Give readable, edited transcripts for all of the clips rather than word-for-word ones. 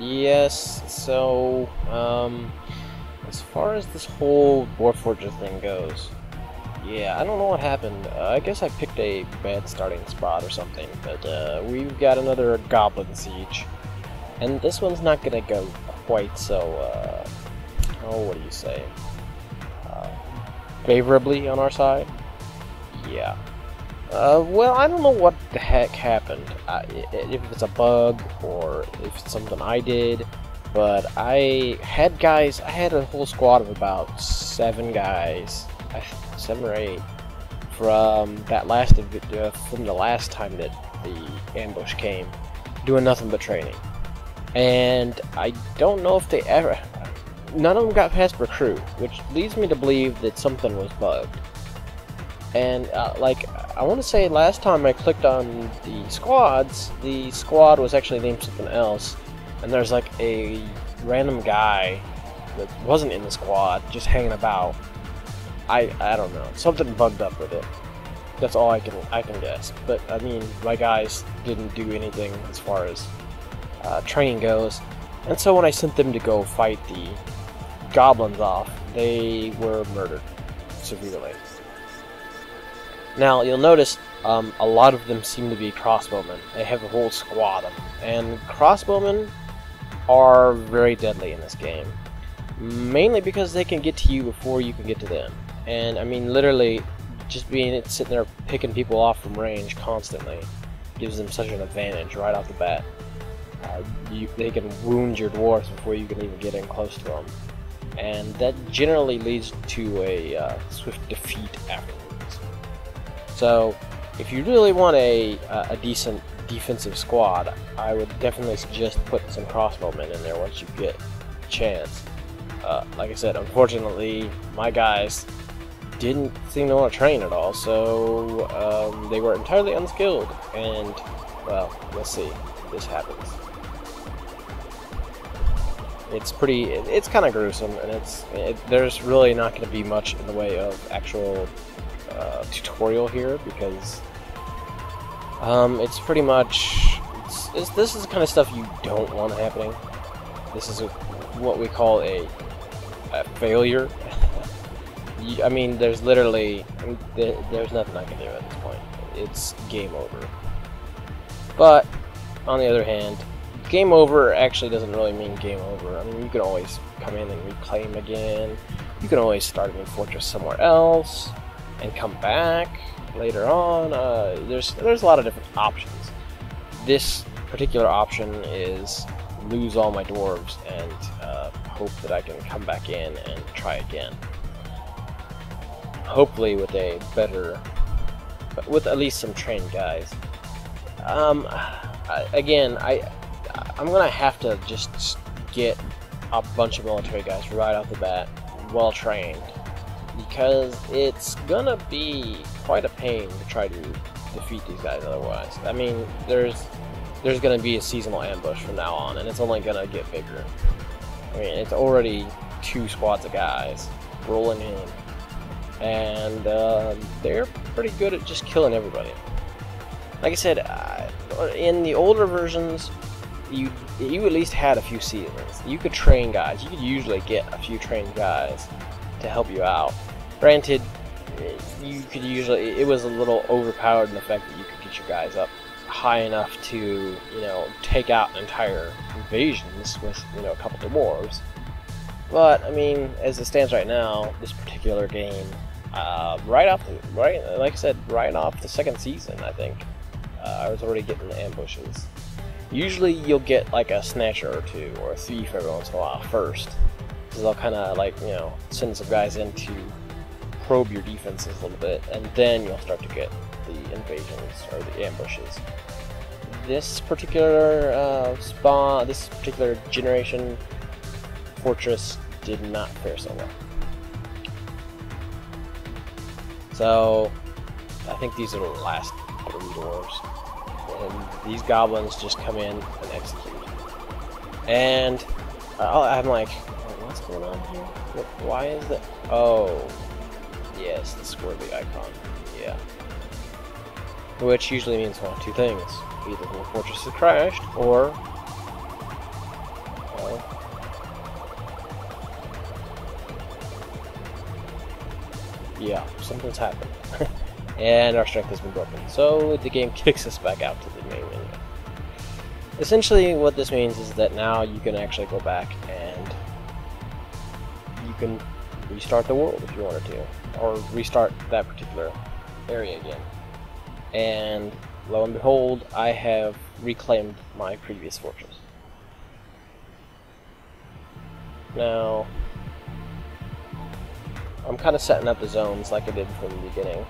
Yes, so, as far as this whole Dwarf Fortress thing goes, yeah, I don't know what happened. I guess I picked a bad starting spot or something, but, we've got another Goblin Siege. And this one's not gonna go quite so, oh, what do you say? Favorably on our side? Yeah. Well, I don't know what the heck happened, if it's a bug or if it's something I did, but I had a whole squad of about 7 guys, 7 or 8, from from the last time that the ambush came, doing nothing but training. And I don't know if none of them got past recruit, which leads me to believe that something was bugged. And, I want to say last time I clicked on the squads, the squad was actually named something else, and there's like a random guy that wasn't in the squad, just hanging about. I don't know, something bugged up with it. That's all I can guess. But, I mean, my guys didn't do anything as far as training goes, and so when I sent them to go fight the goblins off, they were murdered severely. Now, you'll notice a lot of them seem to be crossbowmen. They have a whole squad of them. And crossbowmen are very deadly in this game. Mainly because they can get to you before you can get to them. And, I mean, literally, just sitting there picking people off from range constantly gives them such an advantage right off the bat. They can wound your dwarves before you can even get in close to them. And that generally leads to a swift defeat afterwards. So, if you really want a decent defensive squad, I would definitely suggest putting some crossbowmen in there once you get a chance. Like I said, unfortunately, my guys didn't seem to want to train at all, so they were entirely unskilled, and, well, let's see if this happens. It's kind of gruesome, and there's really not going to be much in the way of actual tutorial here, because it's pretty much this is the kind of stuff you don't want happening. This is what we call a failure. I mean, there's literally there's nothing I can do at this point. It's game over. But on the other hand, game over actually doesn't really mean game over. I mean, you can always come in and reclaim again. You can always start a new fortress somewhere else and come back later on. There's a lot of different options. This particular option is lose all my dwarves and hope that I can come back in and try again. Hopefully with with at least some trained guys. Again, I'm gonna have to just get a bunch of military guys right off the bat, well trained, because it's gonna be quite a pain to try to defeat these guys otherwise. I mean, there's gonna be a seasonal ambush from now on, and it's only gonna get bigger. I mean, it's already 2 squads of guys rolling in, and they're pretty good at just killing everybody. Like I said, in the older versions, you at least had a few seasons. You could train guys. You could usually get a few trained guys to help you out. Granted, it was a little overpowered in the fact that you could get your guys up high enough to, take out entire invasions with, a couple dwarves. But I mean, as it stands right now, this particular game, right off the second season, I think, I was already getting the ambushes. Usually you'll get like a snatcher or 2 or a thief every once in a while first, because they'll kind of send some guys in to probe your defenses a little bit, and then you'll start to get the invasions or the ambushes. This particular this particular generation fortress did not fare so well. So I think these are the last 3 dwarves. And these goblins just come in and execute. And I'm like, what's going on here? Why is that? Oh, yes, the squirrely icon. Yeah. Which usually means one of 2 things. Either the fortress has crashed, or yeah, something's happened. And our strength has been broken. So the game kicks us back out to the main menu. Essentially what this means is that now you can actually go back and you can restart the world if you wanted to, or restart that particular area again. And lo and behold, I have reclaimed my previous fortress. Now, I'm kind of setting up the zones like I did from the beginning.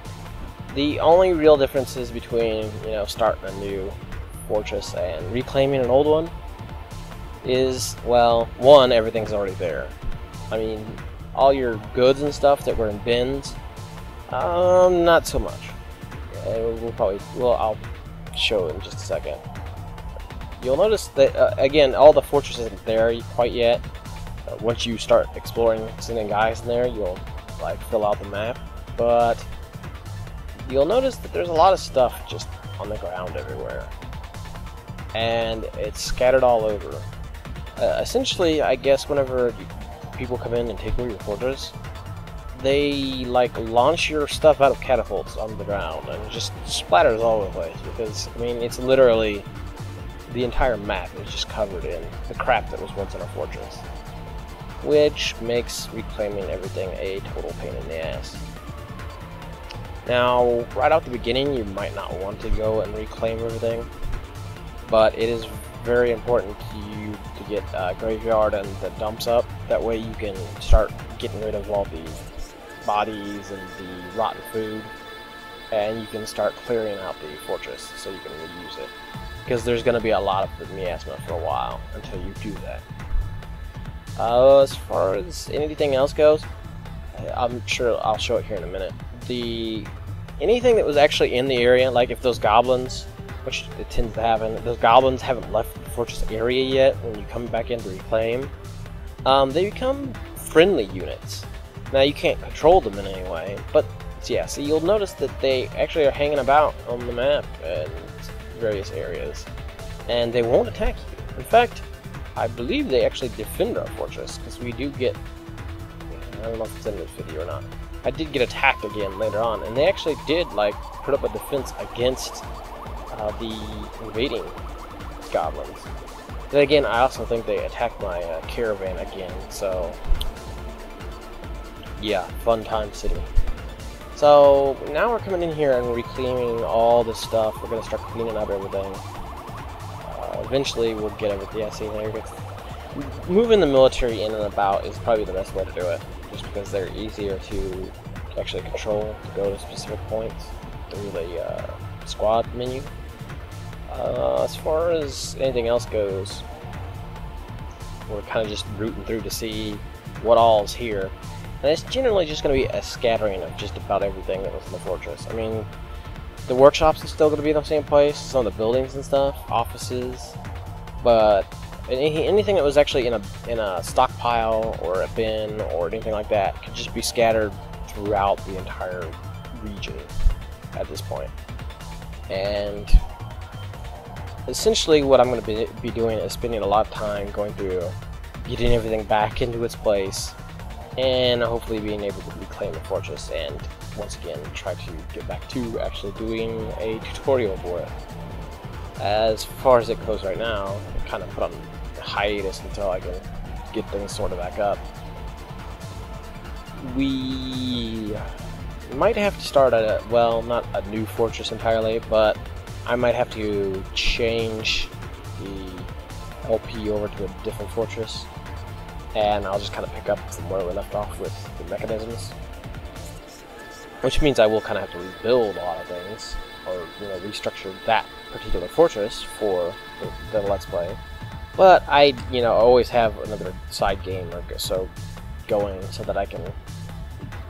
The only real differences between, you know, starting a new fortress and reclaiming an old one is, well, one, everything's already there. I mean, all your goods and stuff that were in bins, not so much. I'll show it in just a second. You'll notice that, again, all the fortress isn't there quite yet. Once you start exploring, sending guys in there, you'll, like, fill out the map. But you'll notice that there's a lot of stuff just on the ground everywhere. And it's scattered all over. Essentially, I guess whenever people come in and take over your fortress, they like launch your stuff out of catapults on the ground and it just splatters all over the place, because I mean it's literally the entire map is just covered in the crap that was once in a fortress, which makes reclaiming everything a total pain in the ass. Now, right out the beginning, you might not want to go and reclaim everything, but it is very important to you to get graveyard and the dumps up. That way you can start getting rid of all the bodies and the rotten food, and you can start clearing out the fortress so you can reuse it. Because there's going to be a lot of the miasma for a while until you do that. As far as anything else goes, I'm sure I'll show it here in a minute. Anything that was actually in the area, like if those goblins, which it tends to happen, if those goblins haven't left the fortress area yet when you come back in to reclaim, they become friendly units. Now you can't control them in any way, but yeah, so you'll notice that they actually are hanging about on the map and various areas, and they won't attack you. In fact, I believe they actually defend our fortress, because we do get, I don't know if it's in this video or not, I did get attacked again later on, and they actually did like put up a defense against the invading goblins. Then again, I also think they attacked my caravan again, so yeah, fun time city. So now we're coming in here and reclaiming all this stuff. We're going to start cleaning up everything. Eventually we'll get everything. Yeah, see, there it gets. Moving the military in and about is probably the best way to do it, just because they're easier to actually control, to go to specific points through the squad menu. As far as anything else goes, we're kind of just rooting through to see what all is here. And it's generally just going to be a scattering of just about everything that was in the fortress. I mean, the workshops are still going to be in the same place, some of the buildings and stuff, offices, but anything that was actually in a stockpile or a bin or anything like that could just be scattered throughout the entire region at this point. And essentially what I'm going to be doing is spending a lot of time going through, getting everything back into its place, and hopefully being able to reclaim the fortress and once again try to get back to actually doing a tutorial for it. As far as it goes right now, I'm kind of put on hiatus until I can get things sorted back up. We might have to start at well, not a new fortress entirely, but I might have to change the LP over to a different fortress, and I'll just kind of pick up from where we left off with the mechanisms, which means I will kind of have to rebuild a lot of things, or restructure that particular fortress for the Let's Play. But I always have another side game or so going, so that I can,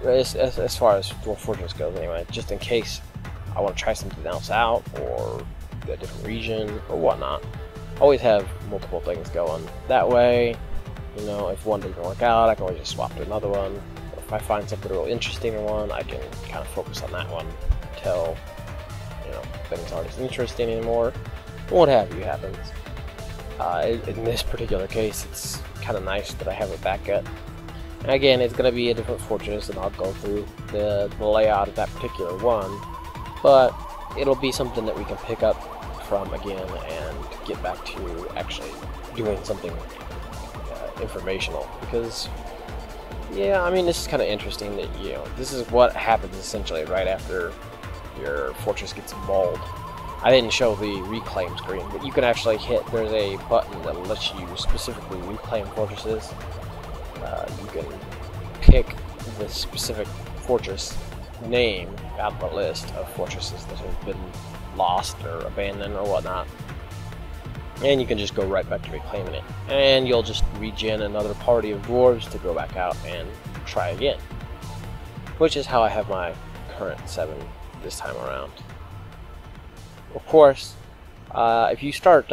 as far as fortress goes anyway, just in case I want to try something else out or a different region or whatnot. Always have multiple things going. That way, if one doesn't work out, I can always just swap to another one. If I find something real interesting in one, I can kind of focus on that one until things aren't as interesting anymore. What have you happens. In this particular case, it's kind of nice that I have a backup. Again, it's going to be a different fortress, and I'll go through the layout of that particular one, but it'll be something that we can pick up from again and get back to actually doing something informational. Because, yeah, I mean, this is kind of interesting that, you know, this is what happens essentially right after your fortress gets mauled. I didn't show the reclaim screen, but you can actually hit, there's a button that lets you specifically reclaim fortresses. You can pick the specific fortress name out of the list of fortresses that have been lost or abandoned or whatnot, and you can just go right back to reclaiming it, and you'll just regen another party of dwarves to go back out and try again, which is how I have my current 7 this time around. Of course, if you start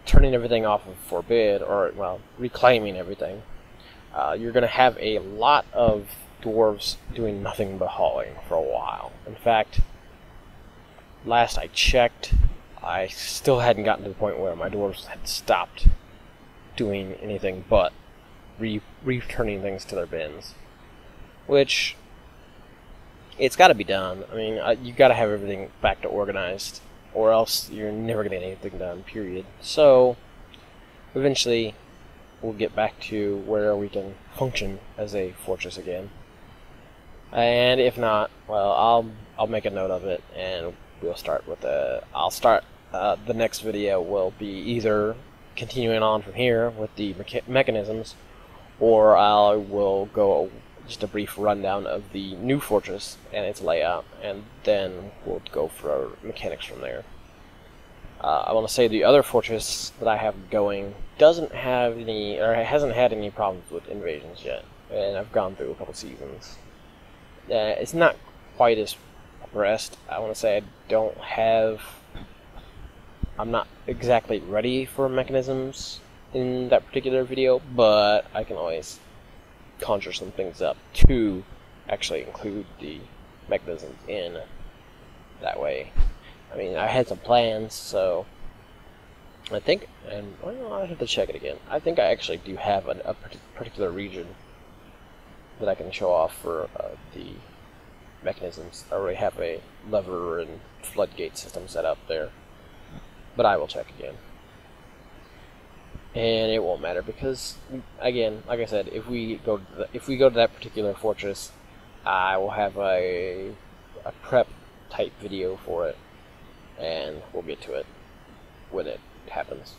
turning everything off of forbid, or, well, reclaiming everything, you're going to have a lot of dwarves doing nothing but hauling for a while. In fact, last I checked, I still hadn't gotten to the point where my dwarves had stopped doing anything but returning things to their bins. Which, it's got to be done. I mean, you got to have everything back to organized, or else you're never going to get anything done, period. So, eventually, we'll get back to where we can function as a fortress again. And if not, well, I'll make a note of it, and we'll start with the next video will be either continuing on from here with the mechanisms, or I will go just a brief rundown of the new fortress and its layout, and then we'll go for our mechanics from there. I want to say the other fortress that I have going doesn't have any, or hasn't had any problems with invasions yet, and I've gone through a couple seasons. It's not quite as progressed. I want to say I'm not exactly ready for mechanisms in that particular video, but I can always conjure some things up to actually include the mechanisms in that way. I mean, I had some plans, so I think, and well, I have to check it again. I think I actually do have a particular region that I can show off for the mechanisms. I already have a lever and floodgate system set up there, but I will check again. And it won't matter because, again, like I said, if we go to that particular fortress, I will have a prep type video for it, and we'll get to it when it happens.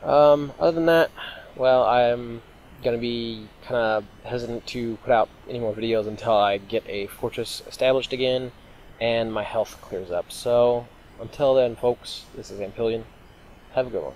Other than that, well, I'm gonna be kind of hesitant to put out any more videos until I get a fortress established again and my health clears up. So until then, folks, this is Ampillion. Have a good one.